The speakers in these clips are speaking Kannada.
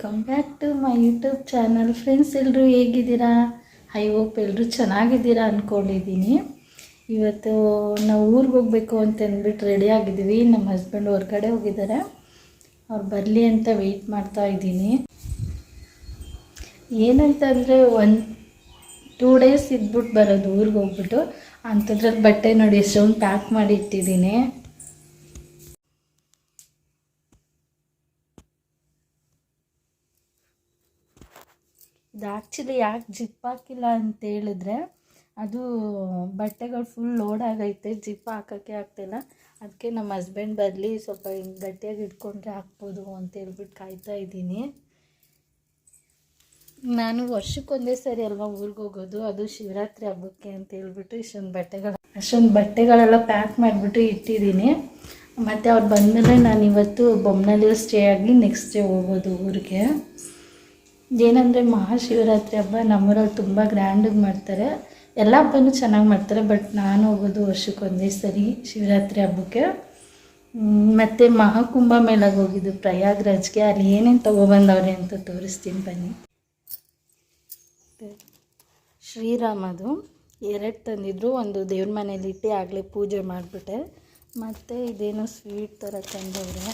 Welcome back to my YouTube channel. Friends, ಎಲ್ಲರೂ ಹೇಗಿದ್ದೀರಾ? ಐ ಹೋಪ್ ಎಲ್ಲರೂ ಚೆನ್ನಾಗಿದ್ದೀರಾ ಅಂದ್ಕೊಂಡಿದ್ದೀನಿ. ಇವತ್ತು ನಾವು ಊರಿಗೆ ಹೋಗಬೇಕು ಅಂತ ಅಂದ್ಬಿಟ್ಟು ರೆಡಿ ಆಗಿದ್ದೀವಿ. ನಮ್ಮ ಹಸ್ಬೆಂಡ್ ಹೊರಗಡೆ ಹೋಗಿದ್ದಾರೆ, ಅವ್ರು ಬರಲಿ ಅಂತ ವೆಯ್ಟ್ ಮಾಡ್ತಾ ಇದ್ದೀನಿ. ಏನಂತಂದರೆ 2 ಡೇಸ್ ಇದ್ಬಿಟ್ಟು ಬರೋದು ಊರಿಗೆ ಹೋಗ್ಬಿಟ್ಟು. ಅಂಥದ್ರಲ್ಲಿ ಬಟ್ಟೆ ನೋಡಿ ಎಷ್ಟೊಂದು ಪ್ಯಾಕ್ ಮಾಡಿ ಇಟ್ಟಿದ್ದೀನಿ. ಇದು ಆ್ಯಕ್ಚುಲಿ ಯಾಕೆ ಜಿಪ್ ಹಾಕಿಲ್ಲ ಅಂತ ಹೇಳಿದ್ರೆ, ಅದು ಬಟ್ಟೆಗಳು ಫುಲ್ ಲೋಡ್ ಆಗೈತೆ, ಜಿಪ್ ಹಾಕೋಕ್ಕೆ ಆಗ್ತಾಯಿಲ್ಲ. ಅದಕ್ಕೆ ನಮ್ಮ ಹಸ್ಬೆಂಡ್ ಬರಲಿ, ಸ್ವಲ್ಪ ಹಿಂಗೆ ಗಟ್ಟಿಯಾಗಿ ಇಟ್ಕೊಂಡ್ರೆ ಹಾಕ್ಬೋದು ಅಂತ ಹೇಳ್ಬಿಟ್ಟು ಕಾಯ್ತಾ ಇದ್ದೀನಿ. ನಾನು ವರ್ಷಕ್ಕೊಂದೇ ಸರಿ ಅಲ್ವಾ ಊರಿಗೆ ಹೋಗೋದು, ಅದು ಶಿವರಾತ್ರಿ ಹಬ್ಬಕ್ಕೆ ಅಂತ ಹೇಳ್ಬಿಟ್ಟು ಅಷ್ಟೊಂದು ಬಟ್ಟೆಗಳೆಲ್ಲ ಪ್ಯಾಕ್ ಮಾಡಿಬಿಟ್ಟು ಇಟ್ಟಿದ್ದೀನಿ. ಮತ್ತು ಅವ್ರು ಬಂದಮೇಲೆ ನಾನು ಇವತ್ತು ಬೊಮ್ಮನಲ್ಲಿ ಸ್ಟೇ ಆಗಿ ನೆಕ್ಸ್ಟ್ ಡೇ ಹೋಗೋದು ಊರಿಗೆ. ಏನಂದರೆ ಮಹಾಶಿವರಾತ್ರಿ ಹಬ್ಬ ನಮ್ಮೂರಲ್ಲಿ ತುಂಬ ಗ್ರ್ಯಾಂಡಾಗಿ ಮಾಡ್ತಾರೆ. ಎಲ್ಲ ಹಬ್ಬನೂ ಚೆನ್ನಾಗಿ ಮಾಡ್ತಾರೆ, ಬಟ್ ನಾನು ಹೋಗೋದು ವರ್ಷಕ್ಕೊಂದೇ ಸರಿ ಶಿವರಾತ್ರಿ ಹಬ್ಬಕ್ಕೆ. ಮತ್ತು ಮಹಾಕುಂಭ ಮೇಳಗೆ ಹೋಗಿದ್ದು ಪ್ರಯಾಗ್ರಾಜ್ಗೆ. ಅಲ್ಲಿ ಏನೇನು ತೊಗೊಬಂದವ್ರೆ ಅಂತ ತೋರಿಸ್ತೀನಿ ಬನ್ನಿ. ಶ್ರೀರಾಮದು 2 ತಂದಿದ್ರು, ಒಂದು ದೇವ್ರ ಮನೇಲಿ ಇಟ್ಟು ಆಗಲೇ ಪೂಜೆ ಮಾಡಿಬಿಟ್ಟೆ. ಮತ್ತು ಇದೇನೋ ಸ್ವೀಟ್ ಥರ ತಂದವ್ರೆ,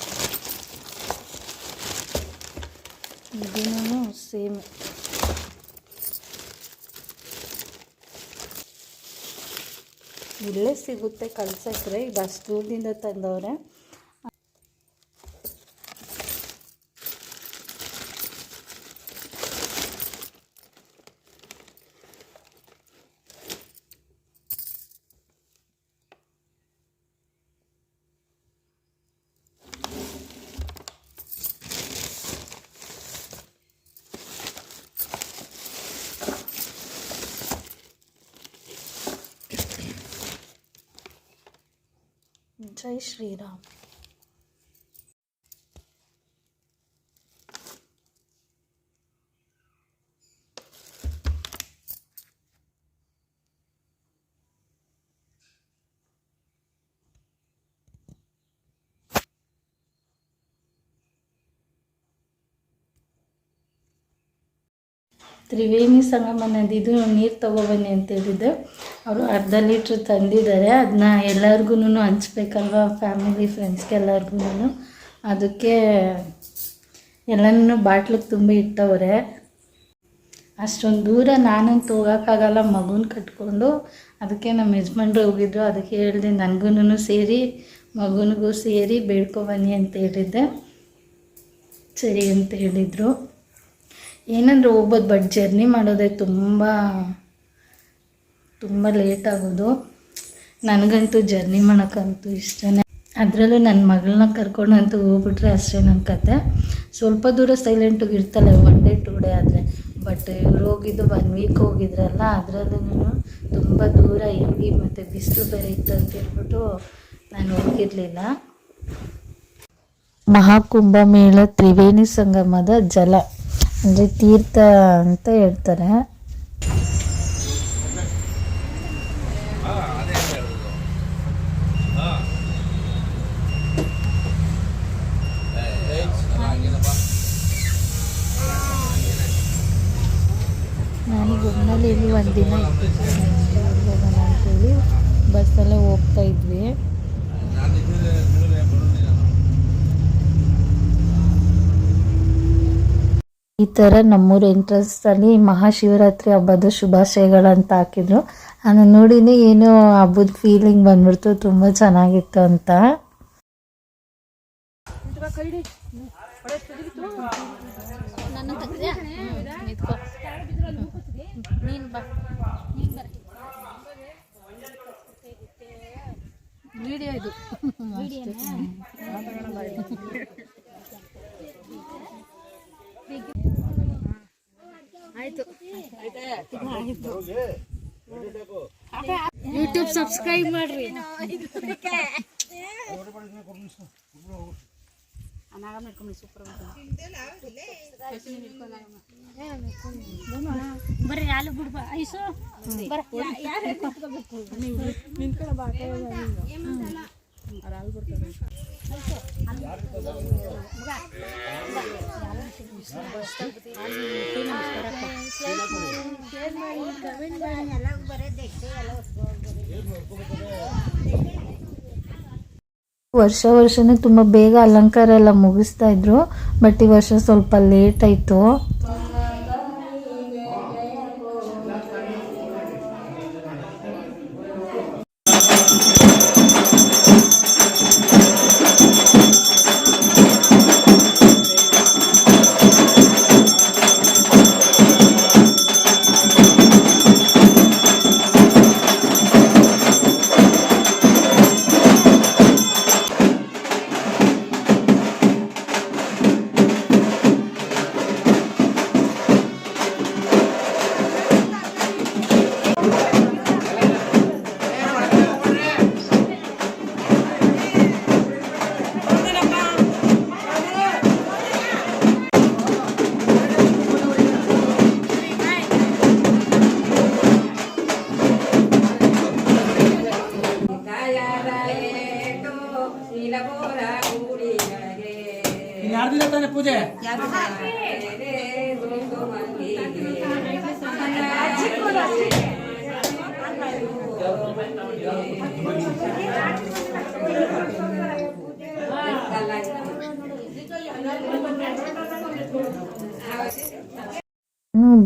ಇದೂ ಸೇಮ್. ಇಲ್ಲೇ ಸಿಗುತ್ತೆ ಕಳ್ಸಕ್ರೆ, ಇದು ಅಷ್ಟು ದೂರದಿಂದ ತಂದವ್ರೆ. ಜೈ ಶ್ರೀರಾಮ್. ತ್ರಿವೇಣಿ ಸಂಗಮ ನದಿದು ನೀರು ತೊಗೊಬನ್ನಿ ಅಂತ ಹೇಳಿದ್ದೆ. ಅವರು 1/2 ಲೀಟ್ರ್ ತಂದಿದ್ದಾರೆ. ಅದನ್ನ ಎಲ್ಲರಿಗೂ ಹಂಚ್ಬೇಕಲ್ವ, ಫ್ಯಾಮಿಲಿ ಫ್ರೆಂಡ್ಸ್ಗೆ ಎಲ್ಲರಿಗೂ. ಅದಕ್ಕೆ ಎಲ್ಲನೂ ಬಾಟ್ಲಿಗೆ ತುಂಬಿ ಇಟ್ಟವ್ರೆ. ಅಷ್ಟೊಂದು ದೂರ ನಾನಂತೂ ಹೋಗೋಕ್ಕಾಗಲ್ಲ ಮಗುನ ಕಟ್ಕೊಂಡು. ಅದಕ್ಕೆ ನಮ್ಮ ಯಜಮಾನ್ರು ಹೋಗಿದ್ರು, ಅದಕ್ಕೆ ಹೇಳಿದೆ ನನಗೂ ಸೇರಿ ಮಗುನಿಗೂ ಸೇರಿ ಬೇಡ್ಕೊಬನ್ನಿ ಅಂತ ಹೇಳಿದ್ದೆ. ಸರಿ ಅಂತ ಹೇಳಿದರು. ಏನಂದ್ರೆ ಹೋಗ್ಬೋದು, ಬಟ್ ಜರ್ನಿ ಮಾಡೋದೇ ತುಂಬ ಲೇಟ್ ಆಗೋದು. ನನಗಂತೂ ಜರ್ನಿ ಮಾಡೋಕ್ಕಂತೂ ಇಷ್ಟನೇ. ಅದರಲ್ಲೂ ನನ್ನ ಮಗಳನ್ನ ಕರ್ಕೊಂಡಂತೂ ಹೋಗ್ಬಿಟ್ರೆ ಅಷ್ಟೇ ನನ್ನ ಕತೆ. ಸ್ವಲ್ಪ ದೂರ ಸೈಲೆಂಟಾಗಿ ಇರ್ತಾಳೆ 1 ಡೇ 2 ಡೇ ಆದರೆ. ಬಟ್ ಇವ್ರು ಹೋಗಿದ್ದು 1 ವೀಕ್ ಹೋಗಿದ್ರಲ್ಲ, ಅದರಲ್ಲೂ ತುಂಬ ದೂರ ಹೆವಿ ಮತ್ತು ಬಿಸಿಲು ಬೇರೆ ಇತ್ತು ಅಂತ ಹೇಳ್ಬಿಟ್ಟು ನಾನು ಹೋಗಿರಲಿಲ್ಲ. ಮಹಾಕುಂಭ ಮೇಳ ತ್ರಿವೇಣಿ ಸಂಗಮದ ಜಲ ಅಂದರೆ ತೀರ್ಥ ಅಂತ ಹೇಳ್ತಾರೆ. ನಾನು ಬೊಮ್ಮನಲ್ಲಿ 1 ದಿನ ಹೋಗೋಣ ಅಂತೇಳಿ ಬಸ್ಸಲ್ಲೇ ಹೋಗ್ತಾ ಇದ್ವಿ. ಈ ಥರ ನಮ್ಮೂರ ಎಂಟ್ರೆನ್ಸಲ್ಲಿ ಮಹಾಶಿವರಾತ್ರಿ ಹಬ್ಬದ ಶುಭಾಶಯಗಳಂತ ಹಾಕಿದ್ರು. ನಾನು ನೋಡಿನೇ ಏನೋ ಹಬ್ಬದ ಫೀಲಿಂಗ್ ಬಂದ್ಬಿಡ್ತು, ತುಂಬ ಚೆನ್ನಾಗಿತ್ತು ಅಂತ. ವಿಡಿಯೋ ಇದು ಆಯ್ತು. ಯೂಟ್ಯೂಬ್ ಸಬ್ಸ್ಕ್ರೈಬ್ ಮಾಡ್ರಿ. ಬರ್ರಿ ಅಲ್ಲಿ ಬಿಡ್ಬ ಐಸು ವರ್ಷನೂ ತುಂಬ ಬೇಗ ಅಲಂಕಾರ ಎಲ್ಲ ಮುಗಿಸ್ತಾ ಇದ್ರು, ಬಟ್ ಈ ವರ್ಷ ಸ್ವಲ್ಪ ಲೇಟ್ ಆಯಿತು. ಪೂಜೆ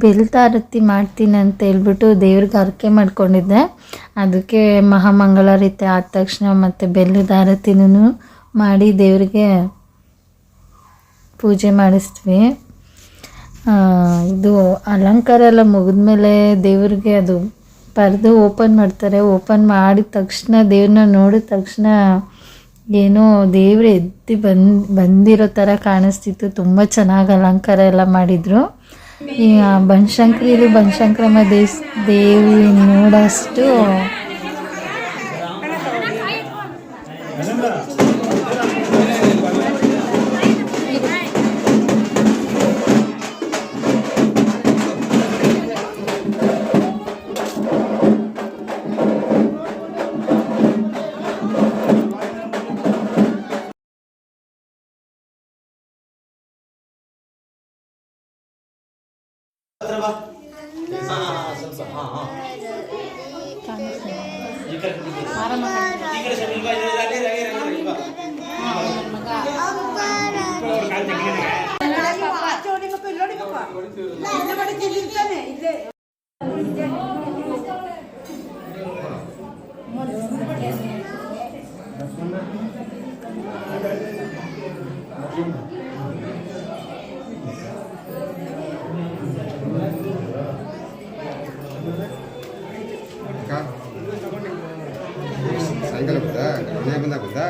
ಬೆಲ್ತಾರತಿ ಮಾಡ್ತೀನಿ ಅಂತ ಹೇಳ್ಬಿಟ್ಟು ದೇವ್ರಿಗೆ ಹರಕೆ ಮಾಡ್ಕೊಂಡಿದ್ದೆ. ಅದಕ್ಕೆ ಮಹಾಮಂಗಳಾರತಿ ಆದ ತಕ್ಷಣ ಮತ್ತು ಬೆಲ್ಲದ ಆರತಿನೂ ಮಾಡಿ ದೇವರಿಗೆ ಪೂಜೆ ಮಾಡಿಸ್ತೀವಿ. ಇದು ಅಲಂಕಾರ ಎಲ್ಲ ಮುಗಿದ್ಮೇಲೆ ದೇವ್ರಿಗೆ ಅದು ಪರ್ದೆ ಓಪನ್ ಮಾಡ್ತಾರೆ. ಓಪನ್ ಮಾಡಿದ ತಕ್ಷಣ ದೇವ್ರನ್ನ ನೋಡಿದ ತಕ್ಷಣ ಏನೋ ದೇವ್ರು ಎದ್ದು ಬಂದಿರೋ ಥರ ಕಾಣಿಸ್ತಿತ್ತು. ತುಂಬ ಚೆನ್ನಾಗಿ ಅಲಂಕಾರ ಎಲ್ಲ ಮಾಡಿದರು. ಈ ಬನಶಂಕರಮ್ಮ ದೇವಿ ನೋಡೋಷ್ಟು ಸಾಯಂಕಾಲ ಗೊತ್ತಾ ಮನೆ ಬಂದಾಗ ಗೊತ್ತಾ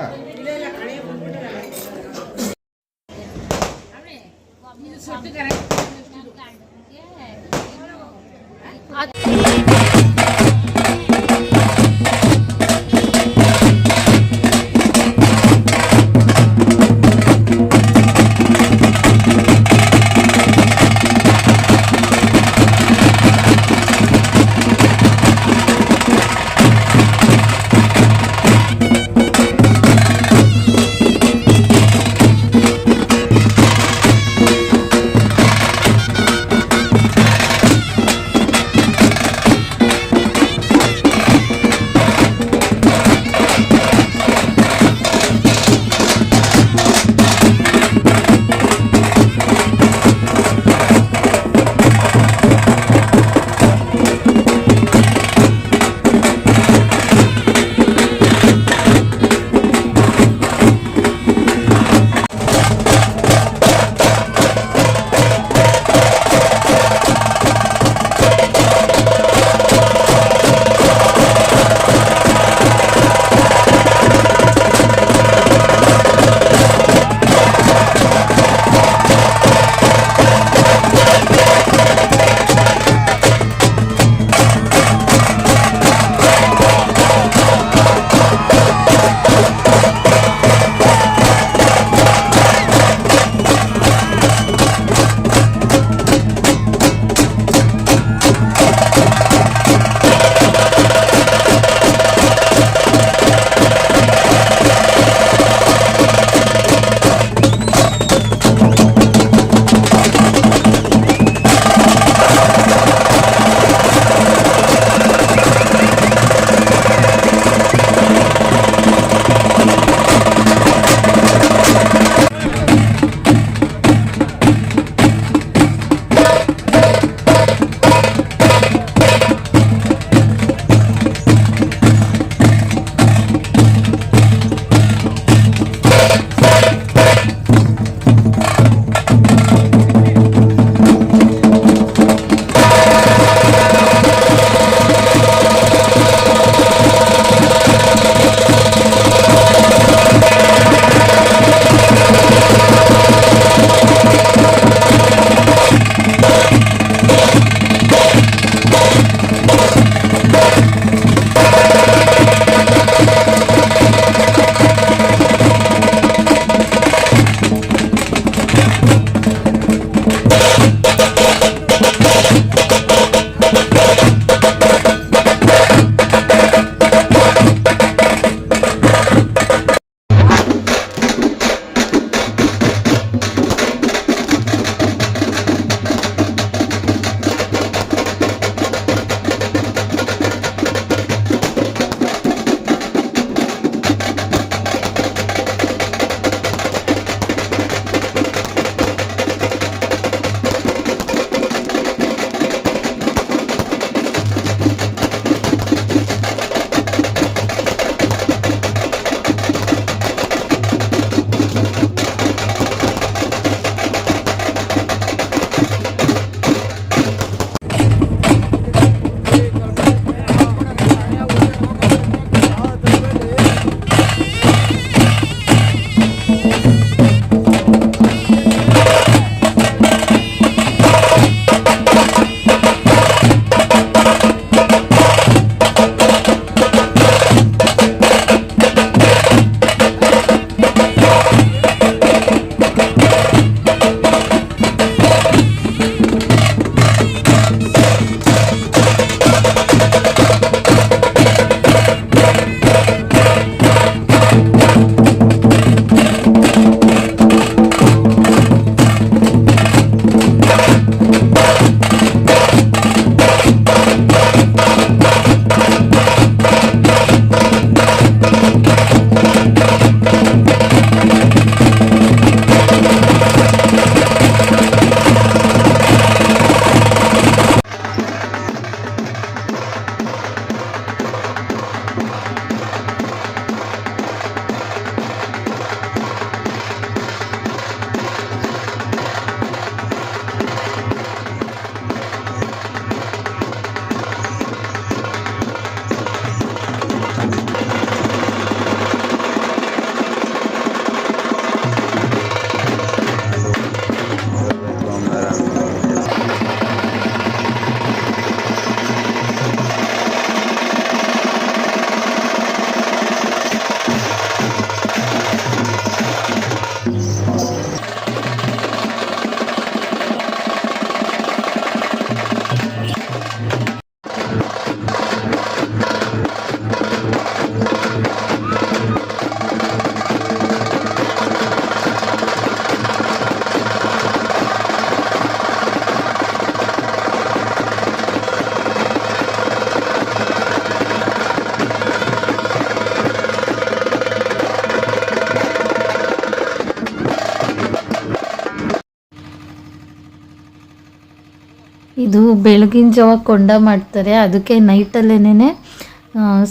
ಇದು ಬೆಳಗಿನ ಜಾವ ಕೊಂಡ ಮಾಡ್ತಾರೆ, ಅದಕ್ಕೆ ನೈಟಲ್ಲೇನೆ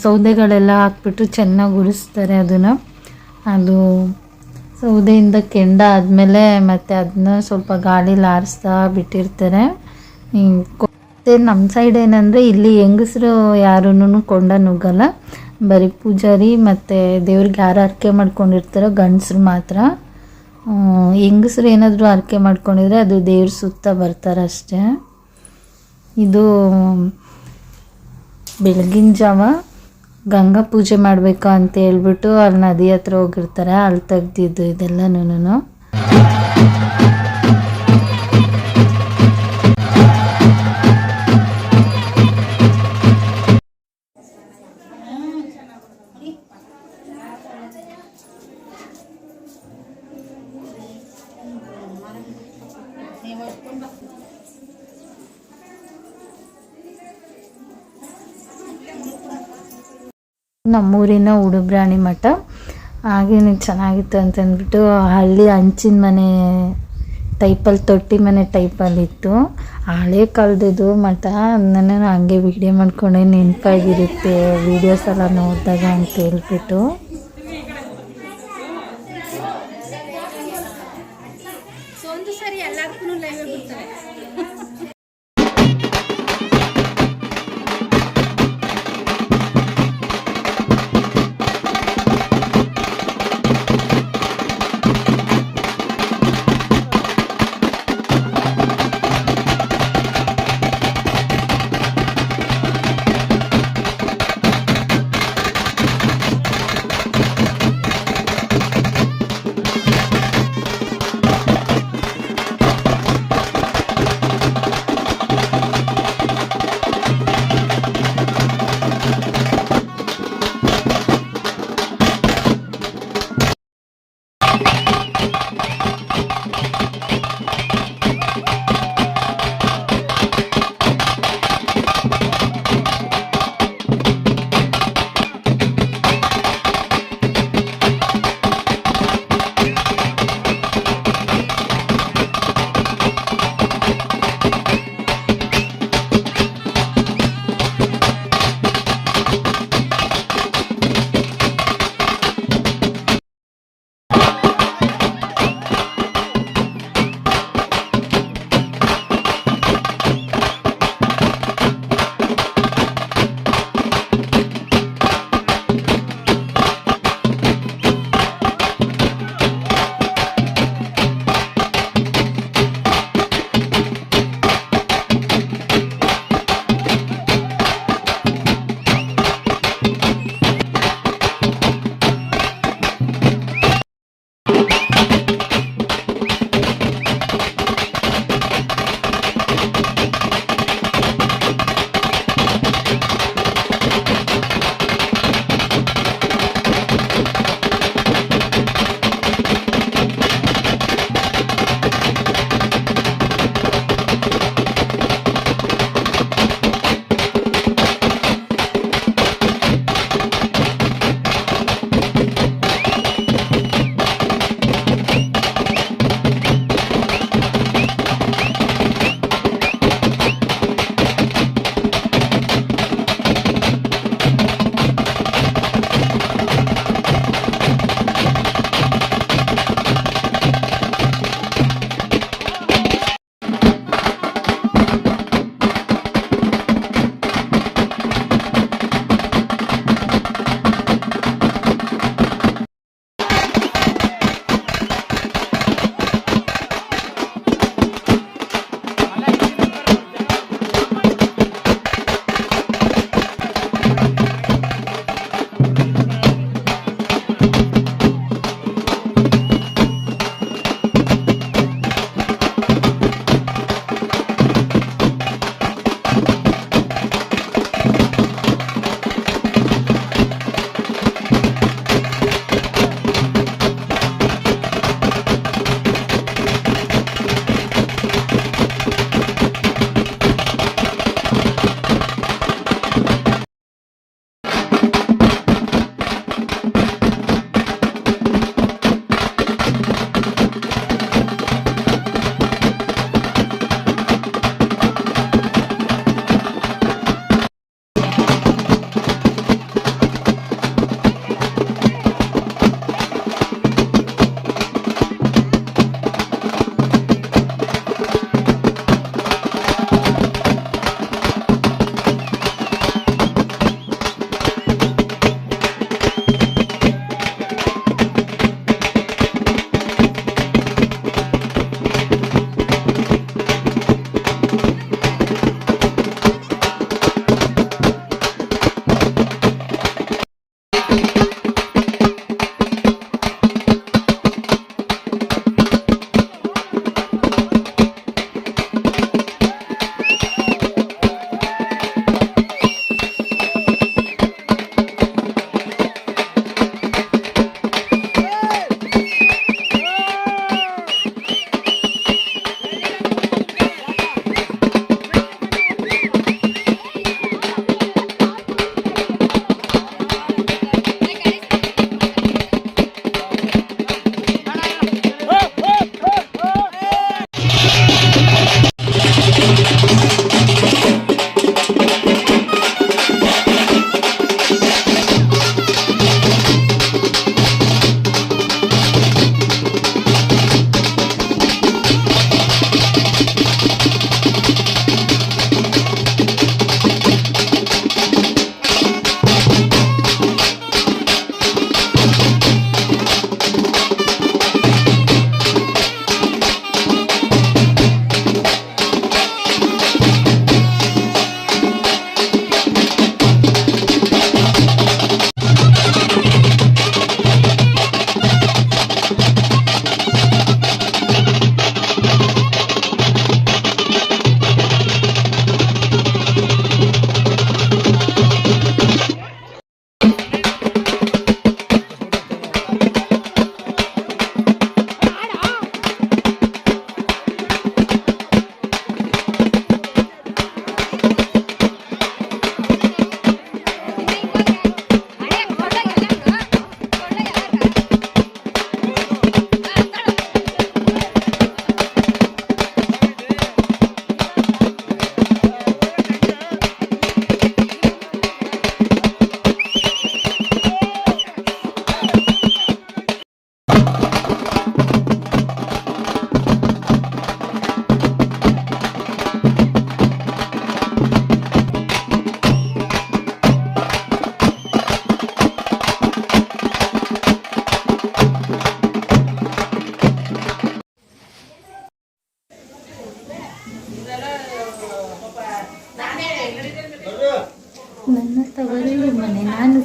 ಸೌದೆಗಳೆಲ್ಲ ಹಾಕ್ಬಿಟ್ಟು ಚೆನ್ನಾಗಿ ಉರಿಸ್ತಾರೆ ಅದನ್ನು. ಅದು ಸೌದೆಯಿಂದ ಕೆಂಡ ಆದಮೇಲೆ ಮತ್ತು ಅದನ್ನ ಸ್ವಲ್ಪ ಗಾಳಿಲಿ ಆರಿಸ್ತಾ ಬಿಟ್ಟಿರ್ತಾರೆ. ಮತ್ತು ನಮ್ಮ ಸೈಡ್ ಏನಂದರೆ ಇಲ್ಲಿ ಹೆಂಗಸರು ಯಾರೂ ಕೊಂಡ ನುಗ್ಗಲ್ಲ, ಬರೀ ಪೂಜಾರಿ ಮತ್ತು ದೇವ್ರಿಗೆ ಯಾರು ಹರಕೆ ಮಾಡ್ಕೊಂಡಿರ್ತಾರೋ ಗಂಡಸ್ರು ಮಾತ್ರ. ಹೆಂಗಸರು ಏನಾದರೂ ಹರಕೆ ಮಾಡ್ಕೊಂಡಿದ್ರೆ ಅದು ದೇವ್ರ ಸುತ್ತ ಬರ್ತಾರೆ ಅಷ್ಟೇ. ಇದು ಬೆಳಗಿನ ಜಾವ ಗಂಗಾ ಪೂಜೆ ಮಾಡಬೇಕು ಅಂತ ಹೇಳ್ಬಿಟ್ಟು ಅಲ್ಲಿ ನದಿ ಹತ್ರ ಹೋಗಿರ್ತಾರೆ, ಅಲ್ಲಿ ತೆಗ್ದಿದ್ದು ಇದೆಲ್ಲನೂ. ನಮ್ಮೂರಿನ ಉಡುಬ್ರಾಣಿ ಮಠ ಹಾಗೇನು ಚೆನ್ನಾಗಿತ್ತು ಅಂತಂದ್ಬಿಟ್ಟು ಹಳ್ಳಿ ಹಂಚಿನ ಮನೆ ಟೈಪಲ್ಲಿ, ತೊಟ್ಟಿ ಮನೆ ಟೈಪಲ್ಲಿತ್ತು. ಹಳೆ ಕಾಲದ್ದು ಮಠ, ನಾನು ಹಂಗೆ ವೀಡಿಯೋ ಮಾಡ್ಕೊಂಡೆ ನೆನಪಾಗಿರುತ್ತೆ ವೀಡಿಯೋಸ್ ಎಲ್ಲ ನೋಡಿದಾಗ ಅಂತ ಹೇಳ್ಬಿಟ್ಟು.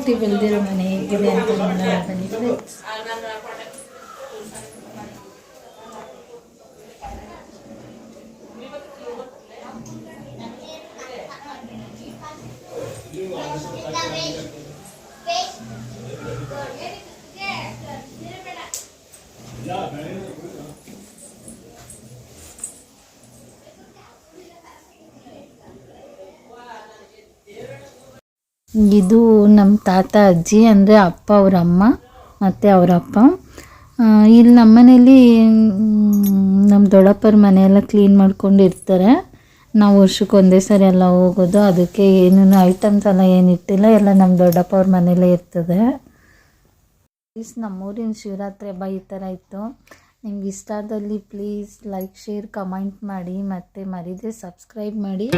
ಪೂರ್ತಿ ಬೆಳೆದಿರೋ ಮನೆ ಹೇಗಿದೆ ಅಂತ ನೋಡೋಣ ಬನ್ನಿ ಫ್ರೆಂಡ್ಸ್. ಇದು ನಮ್ಮ ತಾತ ಅಜ್ಜಿ ಅಂದರೆ ಅಪ್ಪ ಅವ್ರ ಅಮ್ಮ ಮತ್ತು ಅವರಪ್ಪ. ಇಲ್ಲಿ ನಮ್ಮನೇಲಿ ನಮ್ಮ ದೊಡ್ಡಪ್ಪರ ಮನೆಯೆಲ್ಲ ಕ್ಲೀನ್ ಮಾಡ್ಕೊಂಡು ಇರ್ತಾರೆ. ನಾವು ವರ್ಷಕ್ಕೆ ಒಂದೇ ಸರಿ ಎಲ್ಲ ಹೋಗೋದು, ಅದಕ್ಕೆ ಏನೇನು ಐಟಮ್ಸ್ ಎಲ್ಲ ಏನು ಇಟ್ಟಿಲ್ಲ, ಎಲ್ಲ ನಮ್ಮ ದೊಡ್ಡಪ್ಪ ಅವ್ರ ಮನೆಯಲ್ಲೇ ಇರ್ತದೆ. ಪ್ಲೀಸ್ ನಮ್ಮೂರಿನ ಶಿವರಾತ್ರಿ ಹಬ್ಬ ಈ ಥರ ಇತ್ತು. ನಿಮ್ಗೆ ಇಷ್ಟ ಆದಲ್ಲಿ ಪ್ಲೀಸ್ ಲೈಕ್, ಶೇರ್, ಕಮೆಂಟ್ ಮಾಡಿ ಮತ್ತು ಮರೀದೆ ಸಬ್ಸ್ಕ್ರೈಬ್ ಮಾಡಿ.